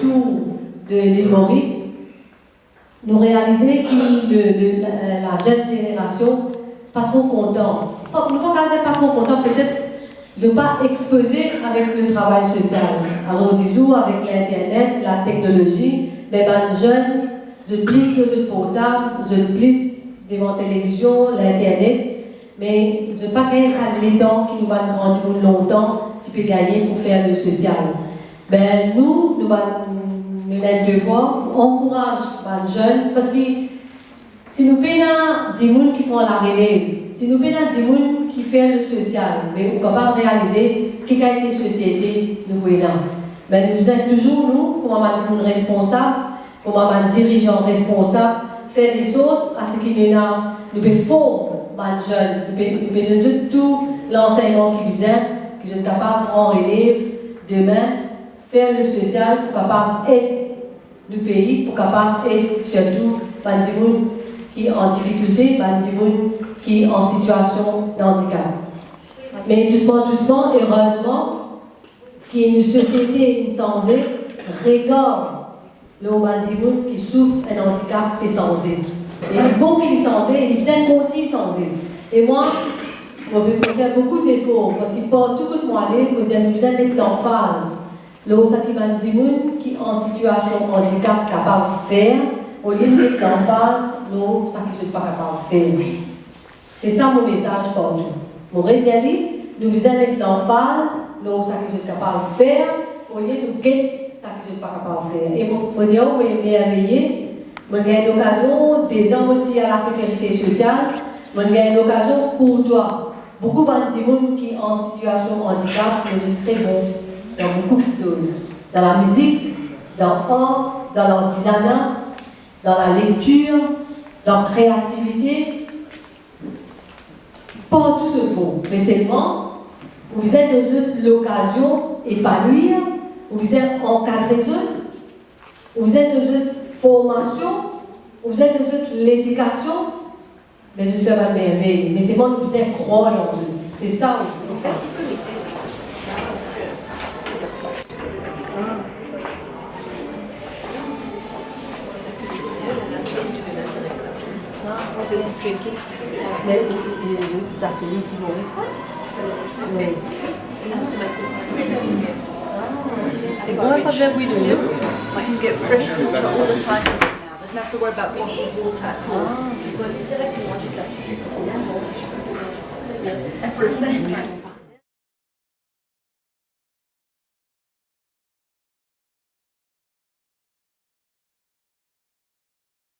tout de l'île Maurice, nous réaliser que la jeune génération pas trop content. Ne pas dire pas trop content, peut-être je ne pas exposé avec le travail social. Aujourd'hui, avec l'Internet, la technologie, mais les jeunes, je glisse le portable, je glisse devant la télévision, l'Internet, mais je ne pas gagner ça les temps qui nous va grandir longtemps, tu peux gagner pour faire le social. Ben, nous avons le devoir pour encourager les jeunes, parce que si nous payons 10 personnes qui prennent la relève, si nous payons 10 personnes qui font le social, mais on est capable de réaliser quelle qualité de société nous voulons. Ben, nous sommes toujours, nous, comme un personnes responsable, comme un dirigeant responsable, faire des choses à ce qu'il y a, nous pouvons former les jeunes, nous pouvons donner tout l'enseignement qui vient, que je suis capable de prendre relève demain, faire le social pour capable d'aider le pays, pour capable d'aider surtout les gens qui sont en difficulté, les gens qui sont en situation de handicap. Mais doucement, doucement, heureusement, qu'il y a une société insensée regarde les gens qui souffrent d'un handicap insensé. Et il est bon qu'il est insensé, il est bien continu insensé. Et moi, je vais faire beaucoup d'efforts, parce qu'il porte tout le monde aller, pour dire que nous devons mettre en phase. Là, ça qui va dire qui en situation de handicap capable de faire, au lieu de mettre en phase, là, ça qui ne sont pas capable de faire. C'est ça mon message pour nous. Mon rédiali, nous devons mettre en phase, là, ça qui sont capables de faire, au lieu de mettre ça qui ne sont pas capables de faire. Et pour dire, vous êtes merveilleux, vous avez l'occasion des ans à la sécurité sociale, vous avez l'occasion pour toi. Beaucoup de gens qui sont en situation de handicap, mais sont très bons dans beaucoup de choses. Dans la musique, dans l'art, dans l'artisanat, dans la lecture, dans la créativité. Pas tout ce beau, mais seulement, vous êtes dans l'occasion d'épanouir, vous êtes encadré, vous êtes dans une formation, vous êtes dans l'éducation, mais je fais ma merveille. Mais c'est moi qui vous êtes croire en eux. C'est ça qu'il faut faire. Mais ça c'est ici Maurice. C'est bon, pas bien oui. I can get fresh water all the time now. They don't have to worry about bottled water at all. And for a second.